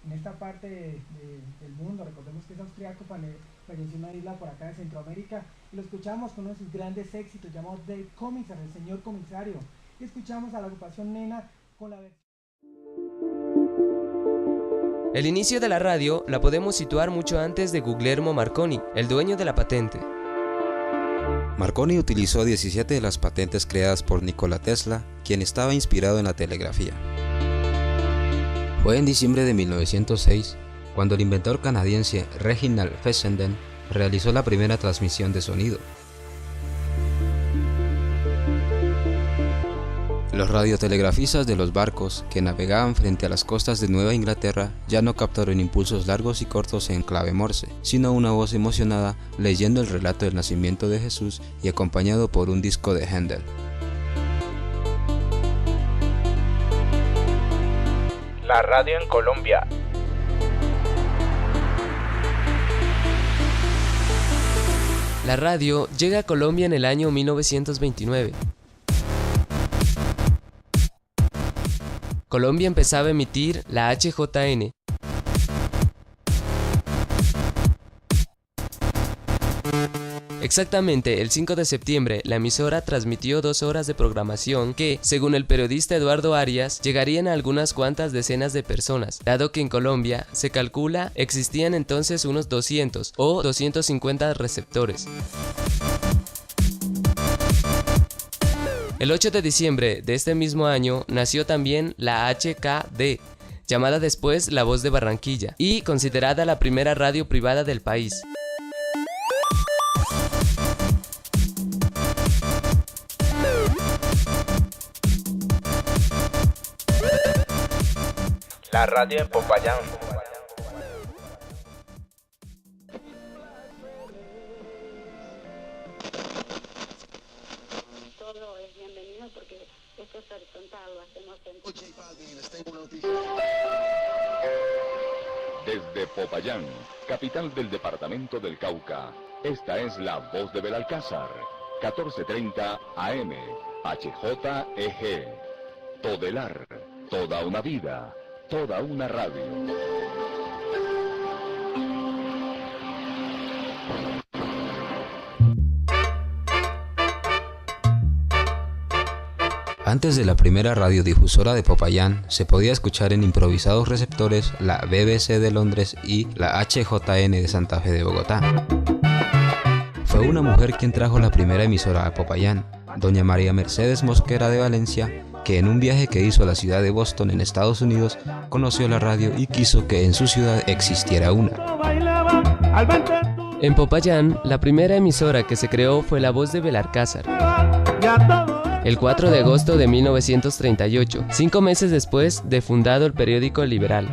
En esta parte del mundo, recordemos que es austriaco, falleció en una isla por acá de Centroamérica, y lo escuchamos con uno de sus grandes éxitos llamado The Commissar, el señor comisario, y escuchamos a la agrupación Nena con la versión. El inicio de la radio la podemos situar mucho antes de Guglielmo Marconi, el dueño de la patente. Marconi utilizó 17 de las patentes creadas por Nikola Tesla, quien estaba inspirado en la telegrafía. Fue en diciembre de 1906 cuando el inventor canadiense Reginald Fessenden realizó la primera transmisión de sonido. Los radiotelegrafistas de los barcos que navegaban frente a las costas de Nueva Inglaterra ya no captaron impulsos largos y cortos en clave Morse, sino una voz emocionada leyendo el relato del nacimiento de Jesús y acompañado por un disco de Händel. La radio en Colombia. La radio llega a Colombia en el año 1929. Colombia empezaba a emitir la HJN. Exactamente el 5 de septiembre, la emisora transmitió 2 horas de programación que, según el periodista Eduardo Arias, llegarían a algunas cuantas decenas de personas, dado que en Colombia, se calcula, existían entonces unos 200 o 250 receptores. El 8 de diciembre de este mismo año nació también la HKD, llamada después La Voz de Barranquilla, y considerada la primera radio privada del país. La radio en Popayán. Todo es bienvenido porque esto es horizontal, lo hacemos en... Desde Popayán, capital del departamento del Cauca, esta es La Voz de Belalcázar, 14:30 AM, HJEG. Todelar, toda una vida, toda una radio. Antes de la primera radiodifusora de Popayán, se podía escuchar en improvisados receptores la BBC de Londres y la HJN de Santa Fe de Bogotá. Fue una mujer quien trajo la primera emisora a Popayán, doña María Mercedes Mosquera de Valencia, que en un viaje que hizo a la ciudad de Boston en Estados Unidos, conoció la radio y quiso que en su ciudad existiera una. En Popayán, la primera emisora que se creó fue La Voz de Belalcázar. El 4 de agosto de 1938, 5 meses después de fundado el periódico El Liberal.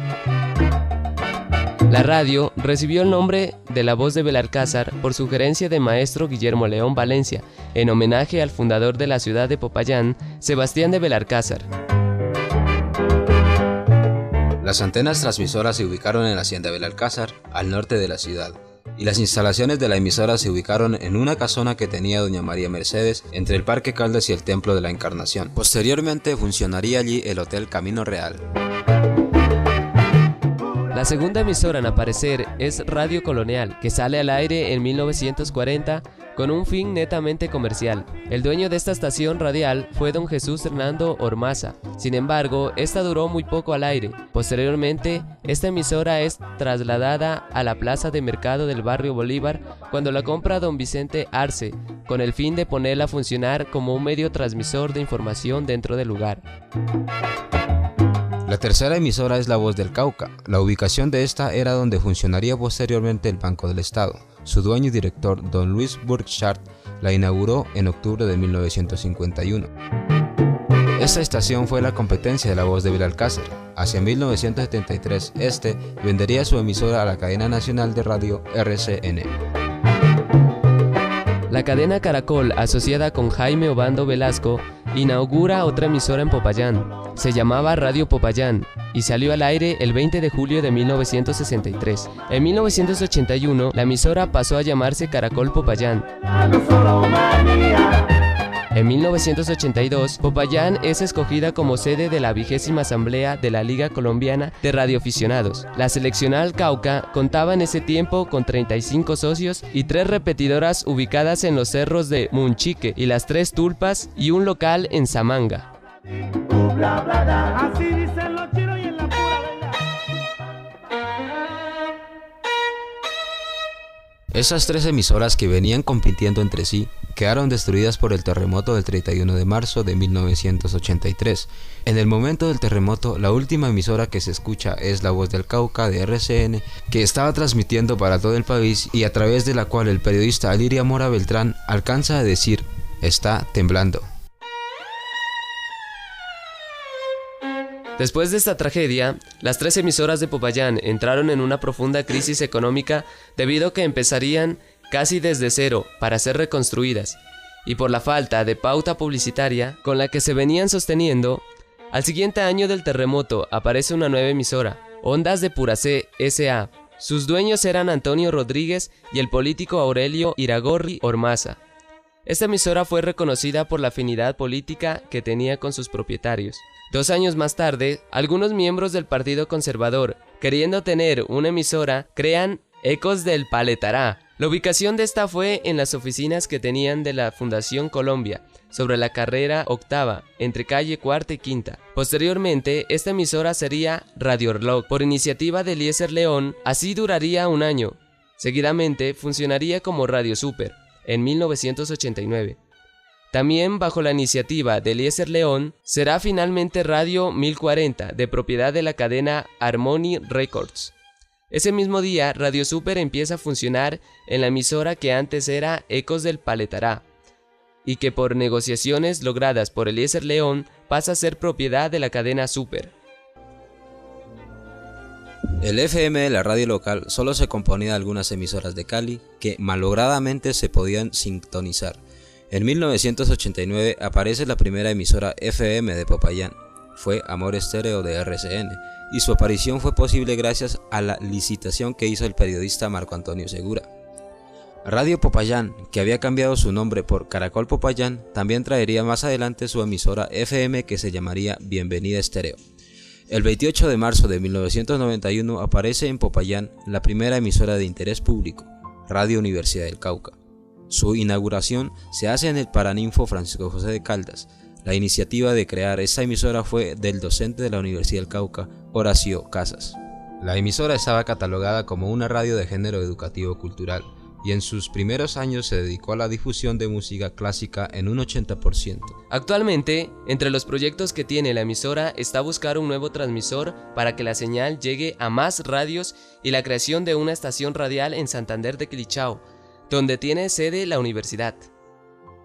La radio recibió el nombre de La Voz de Belalcázar por sugerencia de maestro Guillermo León Valencia, en homenaje al fundador de la ciudad de Popayán, Sebastián de Belalcázar. Las antenas transmisoras se ubicaron en la hacienda Belalcázar, al norte de la ciudad, y las instalaciones de la emisora se ubicaron en una casona que tenía doña María Mercedes entre el Parque Caldas y el Templo de la Encarnación. Posteriormente funcionaría allí el Hotel Camino Real. La segunda emisora en aparecer es Radio Colonial, que sale al aire en 1940 con un fin netamente comercial. El dueño de esta estación radial fue don Jesús Hernando Ormaza. Sin embargo, esta duró muy poco al aire. Posteriormente, esta emisora es trasladada a la plaza de mercado del barrio Bolívar cuando la compra don Vicente Arce, con el fin de ponerla a funcionar como un medio transmisor de información dentro del lugar. La tercera emisora es La Voz del Cauca. La ubicación de esta era donde funcionaría posteriormente el Banco del Estado. Su dueño y director, don Luis Burkhardt, la inauguró en octubre de 1951. Esta estación fue la competencia de La Voz de Belalcázar. Hacia 1973, este vendería su emisora a la cadena nacional de radio RCN. La cadena Caracol, asociada con Jaime Obando Velasco, inaugura otra emisora en Popayán. Se llamaba Radio Popayán y salió al aire el 20 de julio de 1963. En 1981, la emisora pasó a llamarse Caracol Popayán. En 1982, Popayán es escogida como sede de la 20ª Asamblea de la Liga Colombiana de Radioaficionados. La seccional Cauca contaba en ese tiempo con 35 socios y 3 repetidoras ubicadas en los cerros de Munchique y las 3 Tulpas y un local en Samanga. Así dicen los chinos y en la pura verdad. Esas 3 emisoras que venían compitiendo entre sí quedaron destruidas por el terremoto del 31 de marzo de 1983. En el momento del terremoto, la última emisora que se escucha es La Voz del Cauca de RCN, que estaba transmitiendo para todo el país y a través de la cual el periodista Aliria Mora Beltrán alcanza a decir: está temblando. Después de esta tragedia, las 3 emisoras de Popayán entraron en una profunda crisis económica debido a que empezarían casi desde cero para ser reconstruidas, y por la falta de pauta publicitaria con la que se venían sosteniendo. Al siguiente año del terremoto aparece una nueva emisora, Ondas de Puracé S.A. Sus dueños eran Antonio Rodríguez y el político Aurelio Iragorri Ormaza. Esta emisora fue reconocida por la afinidad política que tenía con sus propietarios. 2 años más tarde, algunos miembros del Partido Conservador, queriendo tener una emisora, crean Ecos del Paletará. La ubicación de esta fue en las oficinas que tenían de la Fundación Colombia, sobre la carrera octava, entre calle Cuarta y Quinta. Posteriormente, esta emisora sería Radio Orlog, por iniciativa de Eliezer León. Así duraría un año. Seguidamente, funcionaría como Radio Super, en 1989. También bajo la iniciativa de Eliezer León, será finalmente Radio 1040, de propiedad de la cadena Harmony Records. Ese mismo día, Radio Super empieza a funcionar en la emisora que antes era Ecos del Paletará, y que por negociaciones logradas por Eliezer León pasa a ser propiedad de la cadena Super. El FM de la radio local solo se componía de algunas emisoras de Cali que malogradamente se podían sintonizar. En 1989 aparece la primera emisora FM de Popayán, fue Amor Estéreo de RCN, y su aparición fue posible gracias a la licitación que hizo el periodista Marco Antonio Segura. Radio Popayán, que había cambiado su nombre por Caracol Popayán, también traería más adelante su emisora FM que se llamaría Bienvenida Estéreo. El 28 de marzo de 1991 aparece en Popayán la primera emisora de interés público, Radio Universidad del Cauca. Su inauguración se hace en el Paraninfo Francisco José de Caldas. La iniciativa de crear esta emisora fue del docente de la Universidad del Cauca, Horacio Casas. La emisora estaba catalogada como una radio de género educativo cultural y en sus primeros años se dedicó a la difusión de música clásica en un 80%. Actualmente, entre los proyectos que tiene la emisora está buscar un nuevo transmisor para que la señal llegue a más radios y la creación de una estación radial en Santander de Quilichao, donde tiene sede la universidad.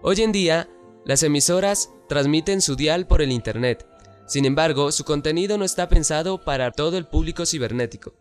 Hoy en día, las emisoras transmiten su dial por el internet. Sin embargo, su contenido no está pensado para todo el público cibernético.